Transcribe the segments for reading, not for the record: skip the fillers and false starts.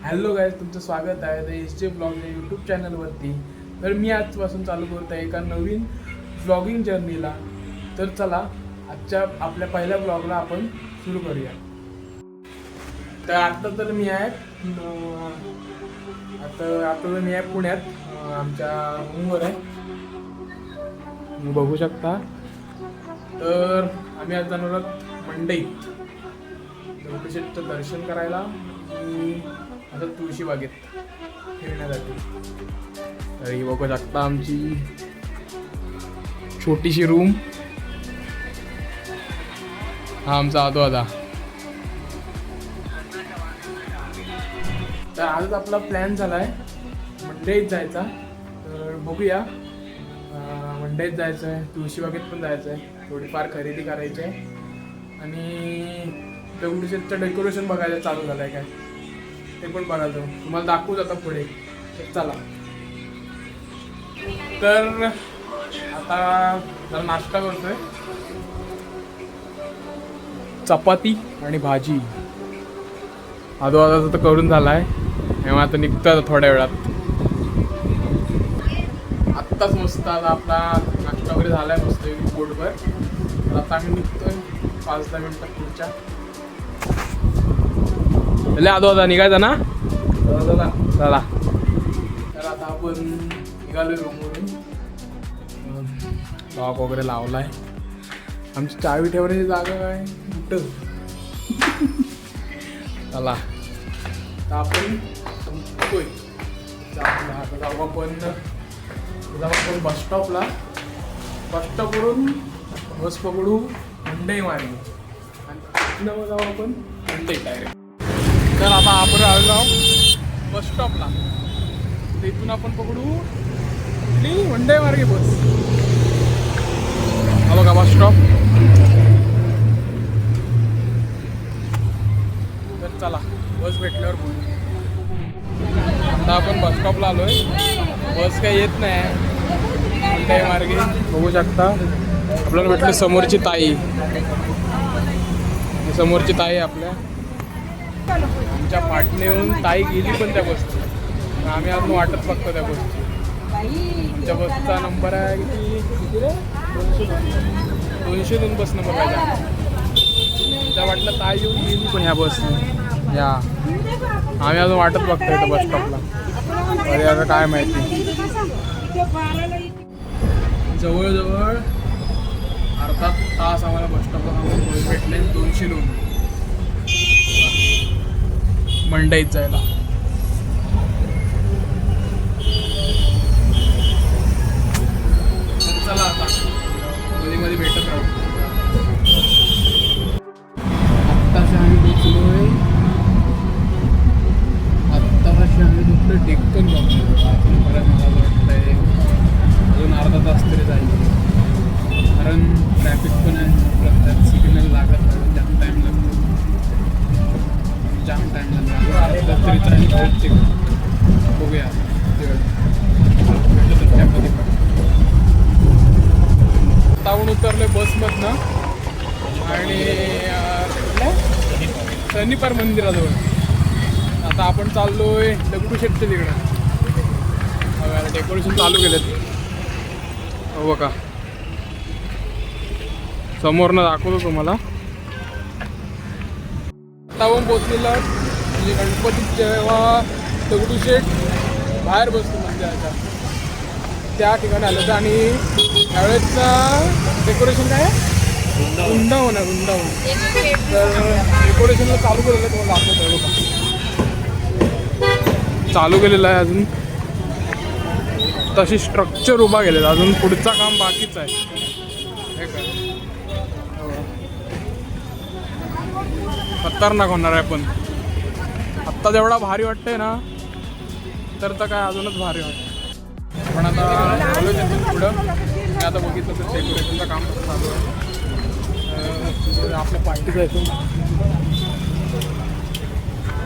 Hello guys, तुमचं स्वागत आहे द एस जे ब्लॉग या यूट्यूब चॅनलवरती. तर मी आजपासून चालू करतो आहे एका नवीन ब्लॉगिंग जर्नीला. तर चला आजच्या आपल्या पहिल्या ब्लॉगला आपण सुरू करूया. तर आता तर मी आहे पुण्यात आमच्या रूमवर आहे, तुम्ही बघू शकता. तर आम्ही आज जाणार आहोत मंडईत दगडूशेठचं दर्शन करायला आणि आता तुळशी बागेत फिरण्यासाठी. तर ही बघू शकता आमची छोटीशी रूम. हा आमचा आदो. तर आजच आपला प्लॅन झाला आहे मंडईत जायचा. तर बघूया, मंडईत जायचं आहे, तुळशीबागेत पण जायचं आहे, थोडीफार खरेदी करायची आहे आणि दगडूशेठचं डेकोरेशन बघायला चालू झालं आहे काय ते पण बघायचं, तुम्हाला दाखवूच आता पुढे. तर चला. तर आता जरा नाश्ता करतोय, चपाती आणि भाजी आदो तर करून झाला आहे. तेव्हा आता निघतो आता थोड्या वेळात. आत्ताच मस्त आता आपला नाश्ता वगैरे झाला आहे मस्त पोटभर. तर आता आम्ही निघतोय 5-10 मिनिटात पुढच्या. आदो निघायचा ना चला. तर आता आपण निघालोय रूमवरून. लॉक वगैरे लावलाय. आमची चावी ठेवण्याची जागा काय कुठं. चला तर आपण संपतोय. जाऊ आपण बसस्टॉपला. बसस्टॉपवरून बस पकडू मंडई मार्गे आणि तिथनं जाऊ आपण मंडई डायरेक्ट. तर आता आपण आलो बसस्टॉपला. तिथून आपण पकडू कुठली मंडई मार्गे बस. हा बघा बसस्टॉप. तर चला बस भेटल्यावर बोलू. आता आपण बसस्टॉपला आलोय. बस काही येत नाही मंडई मार्गे, बघू शकता. आपल्याला भेटली समोरची ताई. समोरची ताई आपल्या आमच्या पाठने येऊन ताई गेली पण त्या बसची. आम्ही अजून वाटत बघतो त्या बसची. आमच्या बसचा नंबर आहे किती रे, 202 बस नंबर पाहिजे. त्या वाटलं ताई येऊन गेली पण ह्या बसने. या आम्ही अजून वाटत बघतो इथं बस स्टॉपला. अरे आता काय माहिती. जवळजवळ अर्धा तास आम्हाला बस स्टॉपला भेटले 200 लोक मंडईत जायला. चला आता मध्ये भेटत राहू. आत्ताशी आम्ही पोचलोय. आत्ताशी आम्ही नुसतं डेक्कन बघतो. मला वाटतंय अजून अर्धा तास तरी जाईल, कारण ट्रॅफिक पण आहे. प्रत्येक सिग्नल लागत नाही, जाम टाईम लागतो. तरी चालेल प्रत्येक. बघूया त्यामध्ये. तावून उतरले बसमधनं आणि शनिवार मंदिराजवळ. आता आपण चाललोय दगडूशेठच्या तिकडं बघायला. डेकोरेशन चालू केलेत हो का, समोरनं दाखवतो तुम्हाला. तावून पोचलेला म्हणजे गणपती जेव्हा दगडूशेठ बाहेर बसतो मंदिराच्या त्या ठिकाणी आलं होतं. आणि त्यावेळेसचं डेकोरेशन काय वृंदावन आहे, वृंदावन. तर डेकोरेशनला चालू केलेलं आहे, तुम्हाला दाखवतो बघा. चालू केलेलं आहे अजून, तशी स्ट्रक्चर उभा केलेलं. अजून पुढचं काम बाकीच आहे. हे काय खतरनाक होणार आहे. पण आत्ता जेवढा भारी वाटतंय ना, तर काय अजूनच भारी वाटतं. पण आता पुढं मी आता बघितलं तर डेकोरेशनचं काम कसं चालू आहे. आपल्या पार्टीचं आहे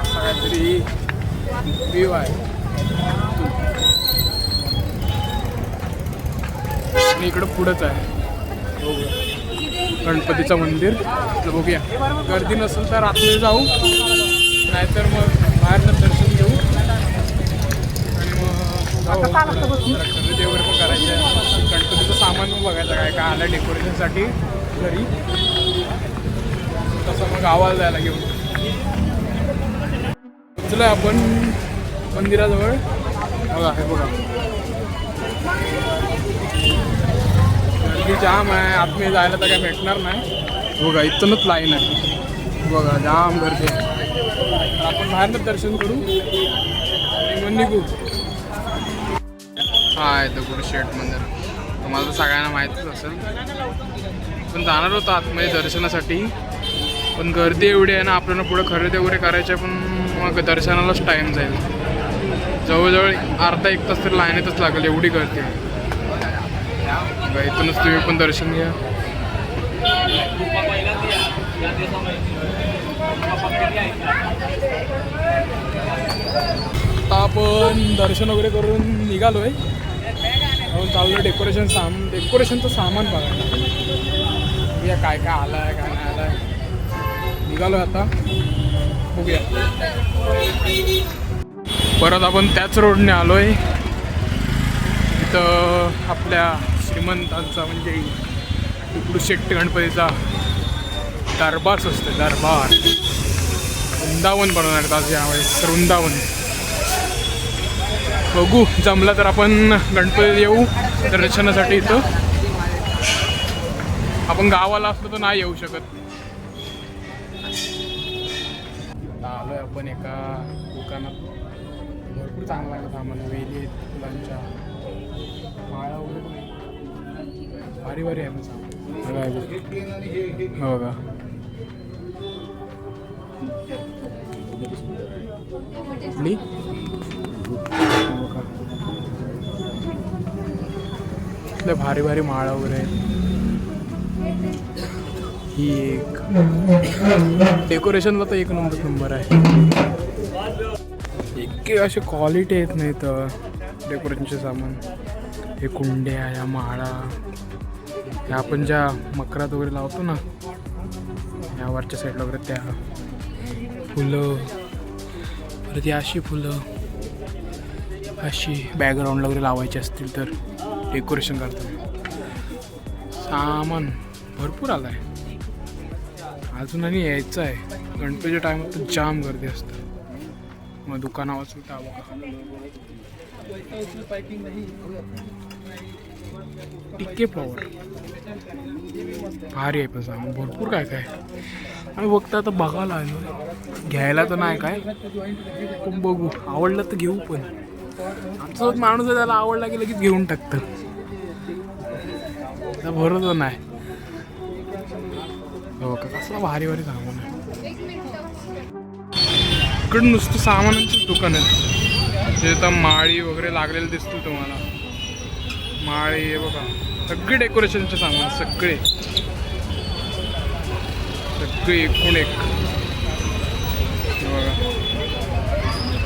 असा काहीतरी व्ह्यू आहे. आणि इकडं पुढंच आहे गणपतीचं मंदिर. तर बघूया, गर्दी नसेल तर आतमध्ये जाऊ, नाहीतर मग बाहेरनं दर्शन घेऊ खरेदी वगैरे पण करायची आहे. गणपतीचं सामान पण बघायचं काय काय आलं डेकोरेशनसाठी घरी, तसं मग गावाला जायला घेऊन चलो आपण मंदिराजवळ. बघा हे बघा गर्दी जाम आहे, आतमध्ये जायला तर काय भेटणार नाही. बघा इथूनच लाईन आहे, बघा जाम गर्दी आहे. आपण बाहेरनं दर्शन करू आणि मग निघू. हा आहे दगडूशेठ मंदिर, तुम्हाला तर सगळ्यांना माहितीच असेल. पण जाणार होतो आतमध्ये दर्शनासाठी, पण गर्दी एवढी आहे ना, आपल्याला पुढे खरेदी वगैरे करायची आहे, पण मग दर्शनालाच टाईम जाईल. जवळजवळ अर्धा एक तास तरी लाईनीतच लागेल, एवढी गर्दी आहे. इथूनच तुम्ही पण दर्शन घ्या. आता आपण दर्शन वगैरे करून निघालोय. आपण चाललो डेकोरेशनचं सामान बघायला. काय काय आलं आहे काय नाही आलं आहे. निघालोय आता, बघूया. परत आपण त्याच रोडने आलोय. इथं आपल्या श्रीमंतांचा म्हणजे दगडूशेठ गणपतीचा दरबार असतो, दरबार. वृंदावन बनवणार आज यावेळेस, तर वृंदावन बघू. जमला तर आपण गणपती येऊ दर्शनासाठी. इथं आपण गावाला असलो तर नाही येऊ शकत. आलोय आपण एका दुकानात, भरपूर चांगला आहे सामान. वेली आहेत, फुलांच्या माळा वगैरे भारी भारी आहे ना सामान. हो का, भारी भारी माळा वगैरे आहेत. ही एक डेकोरेशनला तर एक नंबर आहे. इतके असे क्वालिटी येत नाही तर डेकोरेशनचे सामान. हे कुंड्या, या माळा, ह्या आपण ज्या मकरात वगैरे लावतो ना, ह्या वरच्या साईडला वगैरे त्या फुलं. परत अशी फुलं अशी बॅकग्राऊंडला वगैरे लावायची असतील तर डेकोरेशन करताना. सामान भरपूर आलं आहे, अजून आणि यायचं आहे. गणपतीच्या टायमात तर जाम गर्दी असते. मग दुकाना वाचून टिक्के फ्लॉवर भारी आहे. पण सामान भरपूर काय काय आम्ही बघता आता बघायला आलो. घ्यायला तर नाही काय, पण बघू. आवडलं तर घेऊ. पण आमचा माणूस आहे, त्याला आवडला की लगेच घेऊन टाकतं. त्या भरोसा नाही. हो का, कसला भारी भारी सामान आहे. इकडं नुसतं सामानांचीच दुकान आहे. ते तर माळी वगैरे लागलेले दिसतील तुम्हाला. माळी हे बघा, सगळे डेकोरेशनचे सामान, सगळे सगळे एकूण एक. हे बघा,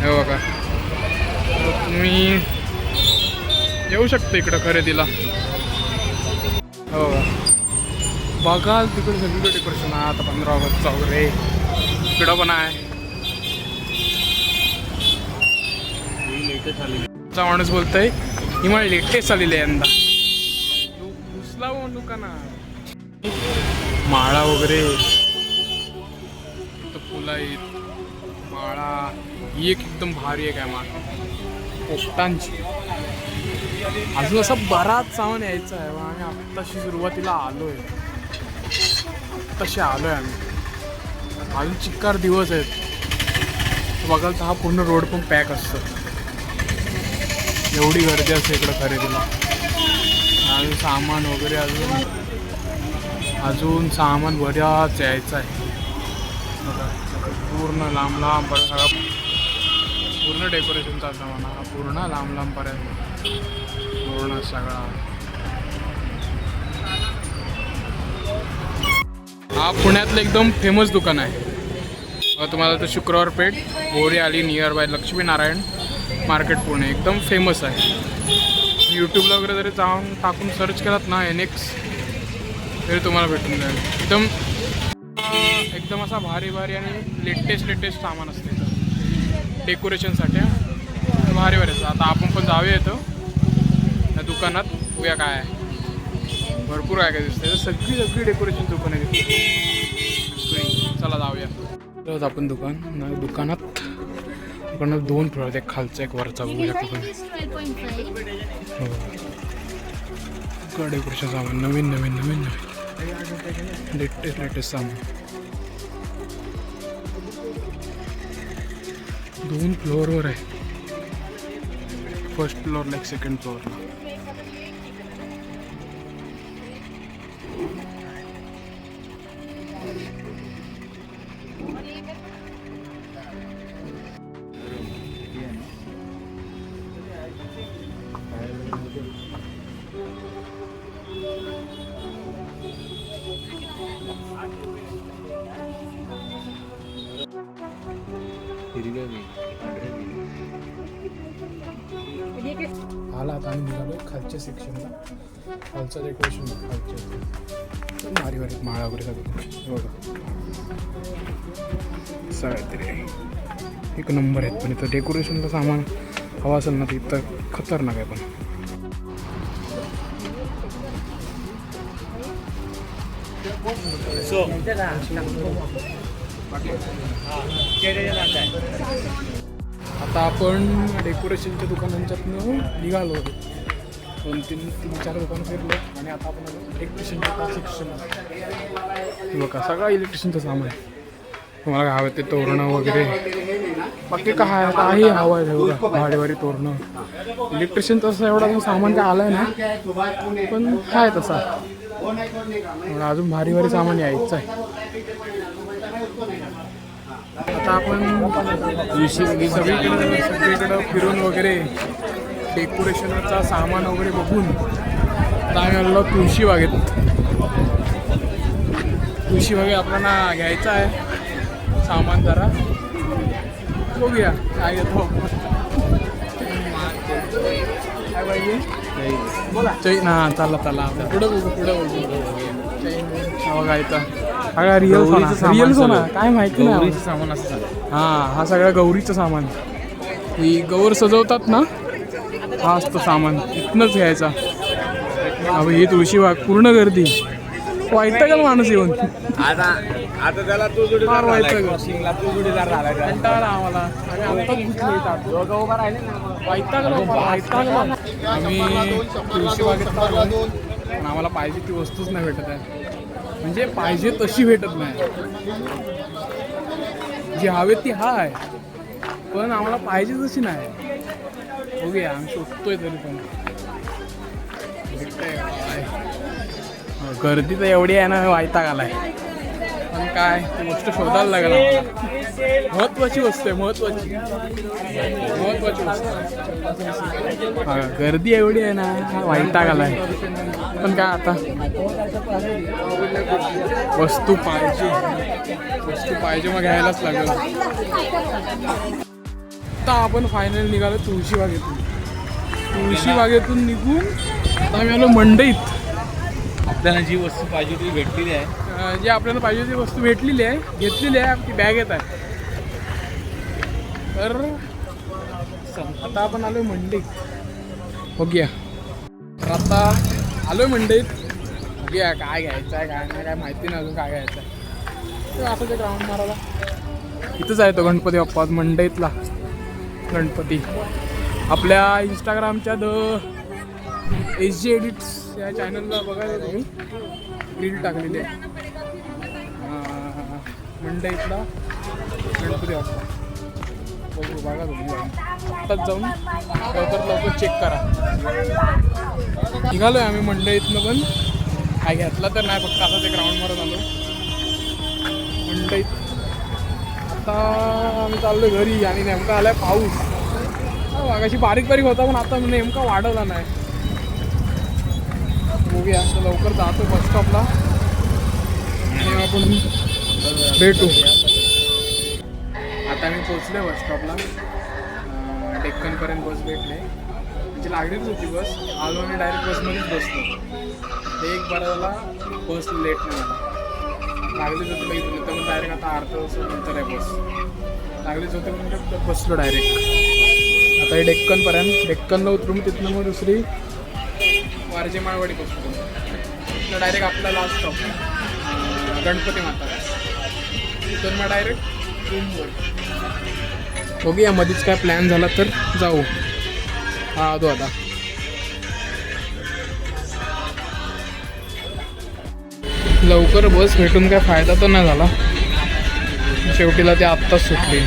हे बघा. तुम्ही येऊ शकता इकडं खरेदीला. हो बघाल तिकडे सगळीकडे डेकोरेशन आहे. आता 15 ऑगस्टचा वगैरे इकडं पण आहे. माणूस बोलतोय ही मला लेटेस्ट आलेली आहे यंदा. घुसला दुकानात. माळा वगैरे, फुलं आहेत, माळा. ही एक एकदम भारी आहे काय माळा, पोपटांची. अजून असा बराच सामान यायचं आहे. आणि आत्ताशी सुरुवातीला आलोय, आत्ताशी आलोय आम्ही. अजून चिक्कार दिवस आहेत. बघाल तर हा पूर्ण रोड पण पॅक असतो. एवढी गर्दी असते इकडं खरेदीला. अजून सामान वगैरे अजून सामान बऱ्याच यायचं आहे. पूर्ण लांब लांब पर्यंत सगळा पूर्ण डेकोरेशनचा सामान हा पूर्ण लांब लांबपर्यंत पूर्ण सगळा. हा पुण्यातलं एकदम फेमस दुकान आहे. तुम्हाला तर शुक्रवार Peth Bohri Ali near by Laxminarayan market Pune एकदम फेमस आहे. यूट्यूबला वगैरे जरी जाऊन टाकून सर्च केलात ना NX तरी तुम्हाला भेटून जाईल. एकदम असा भारी भारी आणि लेटेस्ट सामान असते डेकोरेशनसाठी. भारी भारी असतं. आता आपण पण जाऊया इथं. या दुकानात बघूया काय आहे. भरपूर काय काय दिसतंय. सगळी डेकोरेशन दुकान आहे तिथे. चला जाऊया. तरच आपण दुकानात 2 फ्लोअर आहेत. एक खालचा एक वरचा बघू शकतो तुम्ही. डेकोरेशन सामान नवीन लेटेस्ट सामान. 2 फ्लोअरवर आहे. फर्स्ट फ्लोअरला एक सेकंड फ्लोअरला. आला आता आम्ही निघालो खालच्या सेक्शनला. खालचं डेकोरेशन खालच्या भारी माळा वगैरे सगळं बघा. काहीतरी एक नंबर आहेत. पण इथं डेकोरेशनचं सामान हवा असेल ना तर इथं खतरनाक आहे. पण आता आपण डेकोरेशनच्या दुकानांच्यातनं निघालो. 2-3-4 दुकानं फिरलो आणि आता आपण इलेक्ट्रिशियनच्या सेक्शन बघा. सगळं इलेक्ट्रिशियनचं सामान आहे. तुम्हाला काय हवं ते तोरणं वगैरे बाकी काय काही हवं आहे बघा. भाडेवारी तोरणं इलेक्ट्रिशियन तसं एवढा सामान काय आलं आहे ना. पण काय तसा अजून भारी सामान यायचं आहे. आता आपण सगळीकडं फिरून वगैरे डेकोरेशनचा सामान वगैरे बघून आता आम्ही आलो तुळशी बागेत. तुळशी बागेत आपल्याला घ्यायचं आहे सामान. जरा बघूया काय घेतो. काय पाहिजे चैन. हां चला पुढं बघू. बघा रिअल सोना काय माहिती नाही सामान असं. हां हा सगळं गौरीचं सामान. ही गौर सजवतात ना हा असतो सामान. इथनंच घ्यायचा. अहो ही तुळशी बाग पूर्ण गर्दी. व्हायचं का माणूस येऊन. आता त्याला तू जोडीदार कंटाळा आम्हाला. आम्ही तुळशी बागेत पण आम्हाला पाहिजे ती वस्तूच नाही भेटत आहे. म्हणजे पाहिजे तशी भेटत नाही. जी हवे ती हाय पण आम्हाला पाहिजे तशी नाही. बघूया आम्ही शोधतोय तरी पण भेटतंय काय. गर्दी तर एवढी आहे ना वैताग आलाय. पण काय ती गोष्ट शोधायला लागेल आम्हाला. महत्त्वाची वस्तू आहे. महत्त्वाची वस्तू. हा गर्दी एवढी आहे ना वैताग आलाय. पण काय आता वस्तू पाहिजे मग घ्यायलाच लागेल. आता आपण फायनल निघालो तुळशी बागेतून निघून आता आम्ही आलो मंडईत. आपल्याला जी वस्तू पाहिजे ती भेटलेली आहे. जी आपल्याला पाहिजे ती वस्तू भेटलेली आहे. घेतलेली आहे. ती बॅग येत आहे. तर आता आपण आलोय मंडईत. बघूया तर आता आलोय मंडईत. बघूया काय घ्यायचं आहे काय नाही काय माहिती नाही अजून काय घ्यायचं आहे. तर आता ते ग्राउंड मारायला इथंच आहे तो गणपती बाप्पा मंडईतला गणपती. आपल्या इंस्टाग्रामच्या SG एडिट्स या चॅनलला बघायला तुम्ही रील टाकलेली आहे. मंडईतला गणपती बाप्पा बघू बघा तुम्ही. आत्ताच जाऊन लवकर चेक करा. निघालो आहे आम्ही मंडईतनं. पण काय घेतला तर नाही. फक्त आता ते ग्राउंड मारत आलो मंडईत. आता आम्ही चाललो घरी आणि नेमका आलाय पाऊस. मागाशी बारीक होता पण आता नेमका वाढवला नाही. बघूया आता लवकर जातो बस स्टॉपला आणि आपण भेटू. आता मी पोचलो बस स्टॉपला. डेक्कनपर्यंत बस भेटले. म्हणजे लागलीच होती बस. आलो आणि डायरेक्ट बसमध्येच बसलो. ते एक बरं झाला बस लेट नाही झाला. लागलीच होती बघितलं तर मग डायरेक्ट आता अर्धा तासानंतर आहे बस. लागलीच होती म्हणजे बसलो डायरेक्ट. आता हे डेक्कनपर्यंत. डेक्कनला उतरून तिथनं मग दुसरी वारजे माळवाडी बसतो डायरेक्ट आपला लास्ट स्टॉप गणपती माता तिथून मग डायरेक्ट रूमवर बघूया मध्येच काय प्लॅन झाला तर जाऊ. हा आलो आता. लवकर बस भेटून काय फायदा तर नाही झाला, शेवटीला ते आत्ताच सुटली.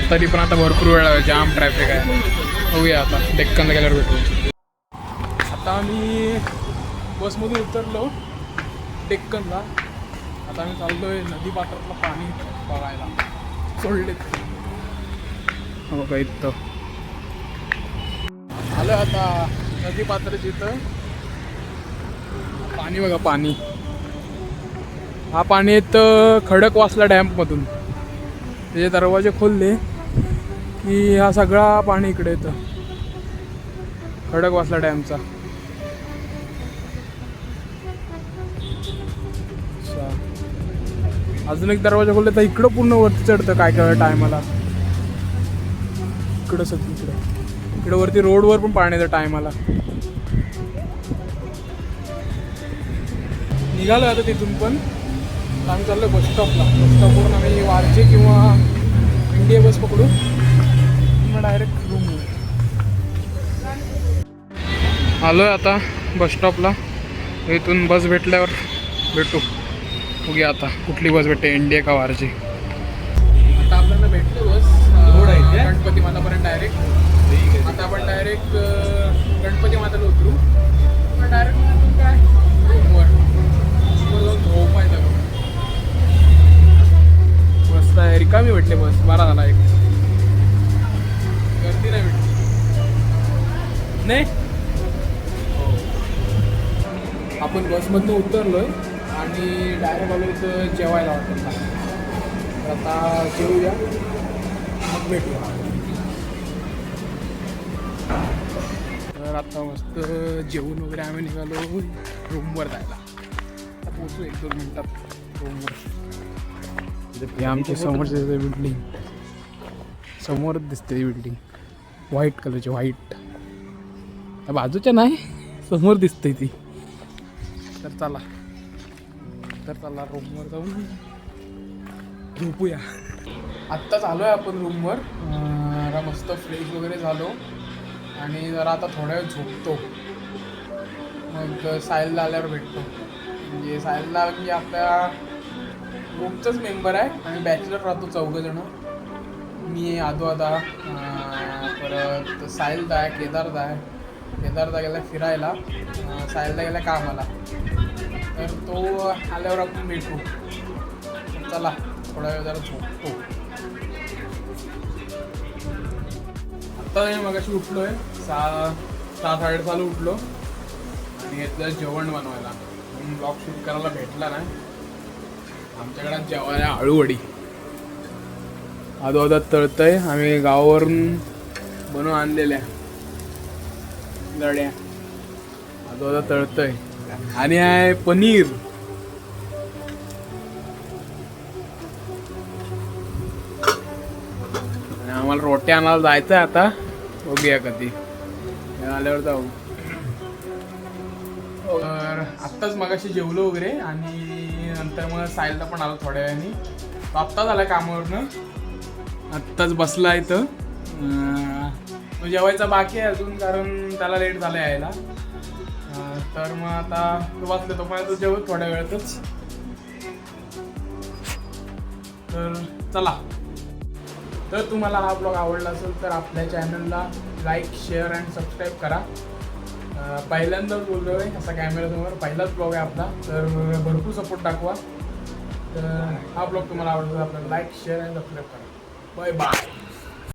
तरी पण आता भरपूर वेळ लागेल, जाम ट्रॅफिक आहे. बघूया आता डेक्कनला गेल्यावर भेटू. आता आम्ही बसमधून उतरलो डेक्कनला. आता आम्ही चाललोय नदी पात्रातलं पाणी बघायला. सोडलेत हो का इथं आलं आता नदी पात्राच्या इथं. पाणी बघा पाणी. हा पाणी येतं खडकवासला डॅममधून. त्याचे दरवाजे खोलले की हा सगळा पाणी इकडे येतं खडकवासला डॅमचा. अजून एक दरवाजा खोलले तर इकडं पूर्ण वरती चढतं काय काय टायमाला. इकडं सगळं इकडं वरती रोडवर पण पाणी येतं टायमाला. निघालो आता तिथून पण. आम्ही चाललो बस स्टॉपला. बस स्टॉपवरून आम्ही वारजे किंवा इंडिया बस पकडू मग डायरेक्ट रूमवर. आलो आहे आता बस स्टॉपला. इथून बस भेटल्यावर भेटू. बघूया आता कुठली बस भेटते, इंडिया का वारजे. आता आपल्याला भेटली बस गणपती मातापर्यंत डायरेक्ट. आता आपण डायरेक्ट गणपती माताला उतरू मग डायरेक्ट काय रूमवर झोपायचं. बस आहे रिकामी भेटली बस. बरा झाला एक. गर्दी नाही भेटली नाही. आपण बसमधनं उतरलोय आणि डायरेक्ट आलो इथं जेवायला वाटतं. तर आता जेवूया मग भेटूया. तर आता मस्त जेवून वगैरे आम्ही निघालो रूमवर जायला. आता पोचू 1-2 मिनटात रूमवर. हे आमच्या समोरच बिल्डिंग. समोरच दिसते ती बिल्डिंग व्हाईट कलरची. व्हाईट बाजूच्या नाही समोर दिसते ती. तर चला रूमवर जाऊन झोपूया. आत्ताच आलो आहे आपण रूमवर. जरा मस्त फ्रेश वगैरे झालो आणि जरा आता थोड्या वेळ झोपतो. मग साहिलला आल्यावर भेटतो. म्हणजे साहिलला म्हणजे आपल्या रूमचाच मेंबर आहे. आणि बॅचलर राहतो 4 जण. मी आदोदा परत साहिलदा आहे, केदारदा आहे. केदारदा गेला फिरायला, साहिलदा गेला कामाला. तर तो आल्यावर आपण भेटू. चला थोडा वेळ जरा झोपतो. आत्ता मी मगाशी उठलो आहे 6-6:30 उठलो आणि घेतलं जेवण बनवायला. म्हणून ब्लॉग शूट करायला भेटला नाही. आमच्याकडे जेवायला आळूवडी आदोदा तळतंय. आम्ही गावावरून बनवून आणलेल्या लड्या आदोदा तळतंय. आणि आहे पनीर. आणि आम्हाला रोट्या आणायला जायचं आहे आता. बघूया कधी आल्यावर जाऊ. तर आत्ताच मगाशी जेवलो वगैरे आणि नंतर मग साहिलला पण आलो थोड्या वेळाने. तो आत्ताच आला कामावरनं. आत्ताच बसला इथं. तो जेवायचा बाकी आहे अजून कारण त्याला लेट झालं यायला. तर मग आता तो बसले तो पण तो जेवत थोड्या वेळातच. तर चला. तर तुम्हाला हा ब्लॉग आवडला असेल तर आपल्या चॅनलला लाईक, शेअर अँड सबस्क्राईब करा. पहिल्यांदाच बोललो आहे असा कॅमेरासमोर. पहिलाच ब्लॉग आहे आपला. तर भरपूर सपोर्ट दाखवा. तर हा ब्लॉग तुम्हाला आवडला तर आपल्याला लाईक, शेअर अँड सबस्क्राईब करा. Bye bye.